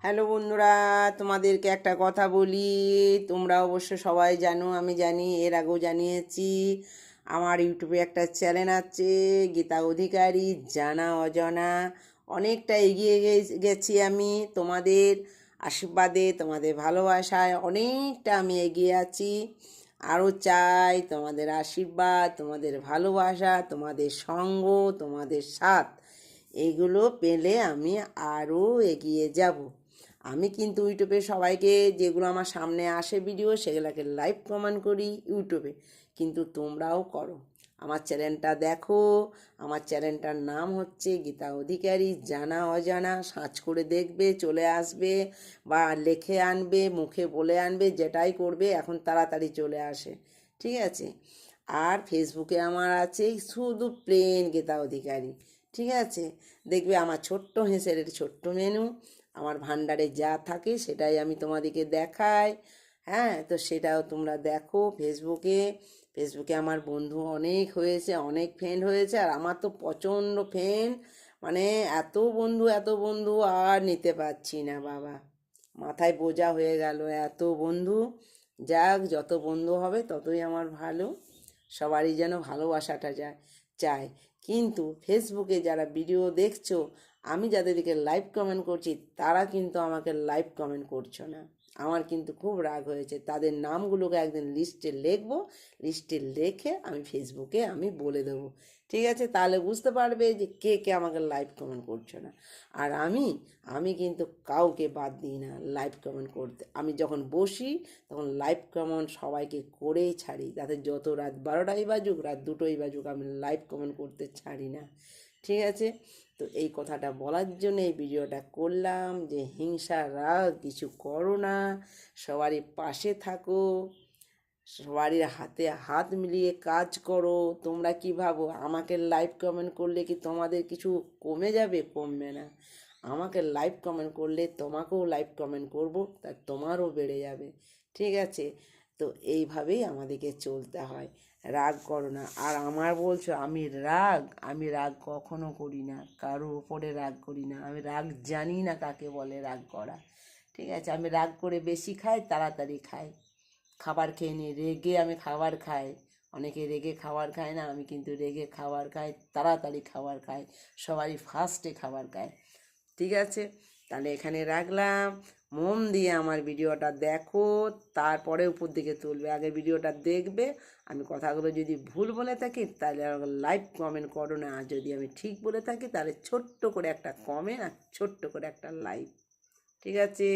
Hello বন্ধুরা, তোমাদেরকে একটা কথা বলি। তোমরা অবশ্য সবাই জানো, আমি জানি, এর আগেও জানিয়েছি। আমার ইউটিউবে একটা চ্যানেল আছে, গীতা অধিকারী জানা অজানা। অনেকটা এগিয়ে গেছি আমি তোমাদের আশীর্বাদে, তোমাদের ভালোবাসায় অনেকটা আমি এগিয়ে আছি। আরও চাই তোমাদের আশীর্বাদ, তোমাদের ভালোবাসা, তোমাদের সঙ্গ, তোমাদের সাথ। এগুলো পেলে আমি আরও এগিয়ে যাব। আমি কিন্তু ইউটিউবে সবাইকে, যেগুলো আমার সামনে আসে ভিডিও, সেগুলোকে লাইভ কমেন্ট করি ইউটিউবে। কিন্তু তোমরাও করো, আমার চ্যানেলটা দেখো। আমার চ্যানেলটার নাম হচ্ছে গীতা অধিকারী জানা অজানা। সার্চ করে দেখবে, চলে আসবে, বা লেখে আনবে, মুখে বলে আনবে, যেটাই করবে এখন তাড়াতাড়ি চলে আসে। ঠিক আছে? আর ফেসবুকে আমার আছে শুধু প্লেন গীতা অধিকারী। ঠিক আছে? দেখবে আমার ছোট্ট হেঁসের ছোট্ট মেনু, আমার ভান্ডারে যা থাকে সেটাই আমি তোমাদেরকে দেখাই। হ্যাঁ, তো সেটাও তোমরা দেখো ফেসবুকে। ফেসবুকে আমার বন্ধু অনেক হয়েছে, অনেক ফ্রেন্ড হয়েছে, আর আমার তো প্রচণ্ড ফ্রেন্ড। মানে এত বন্ধু আর নিতে পারছি না বাবা, মাথায় বোঝা হয়ে গেল এত বন্ধু। যাক, যত বন্ধু হবে ততই আমার ভালো। সবারই যেন ভালোবাসাটা চায়। কিন্তু ফেসবুকে যারা ভিডিও দেখছো, আমি যাদেরকে লাইভ কমেন্ট করছি, তারা কিন্তু আমাকে লাইভ কমেন্ট করছো না। আমার কিন্তু খুব রাগ হয়েছে। তাদের নামগুলোকে একদিন লিস্টে লিখবো, লিস্টে লিখে আমি ফেসবুকে আমি বলে দেবো। ঠিক আছে? তাহলে বুঝতে পারবে যে কে কে আমাকে লাইভ কমেন্ট করছো না। আর আমি কিন্তু কাউকে বাদ দিই না লাইভ কমেন্ট করতে। আমি যখন বসি তখন লাইভ কমেন্ট সবাইকে করেই ছাড়ি, যাতে যত রাত 12টাই বাজুক, রাত 2টোই বাজুক, আমি লাইভ কমেন্ট করতে ছাড়ি না। ঠিক আছে? তো এই কথাটা বলার জন্য এই ভিডিওটা করলাম, যে হিংসা রাগ কিছু করো না, সবারই পাশে থাকো, সবারই হাতে হাত মিলিয়ে কাজ করো। তোমরা কি ভাবো আমাকে লাইভ কমেন্ট করলে কি তোমাদের কিছু কমে যাবে? কমবে না। আমাকে লাইভ কমেন্ট করলে তোমাকেও লাইভ কমেন্ট করব, তা তোমারও বেড়ে যাবে। ঠিক আছে? তো এইভাবেই আমাদেরকে চলতে হয়। রাগ করো না। আর আমার বলছো আমি রাগ কখনো করি না, কারোর উপরে রাগ করি না। আমি রাগ জানি না কাকে বলে রাগ করা। ঠিক আছে? আমি রাগ করে বেশি খাই, তাড়াতাড়ি খাই। খাবার খেয়ে নিয়ে রেগে আমি খাবার খাই। অনেকে রেগে খাবার খায় না, আমি কিন্তু রেগে খাবার খাই, তাড়াতাড়ি খাবার খাই, সবারই ফার্স্টে খাবার খাই। ঠিক আছে? তাহলে এখানে রাখলাম। মন দিয়ে আমার ভিডিওটা দেখো, তারপরে উপর দিকে তুলবে। আগে ভিডিওটা দেখবে। আমি কথাগুলো যদি ভুল বলে থাকি তাহলে লাইভ কমেন্ট করো না, আর যদি আমি ঠিক বলে থাকি তাহলে ছোট্ট করে একটা কমেন্ট আর ছোট্ট করে একটা লাইক। ঠিক আছে?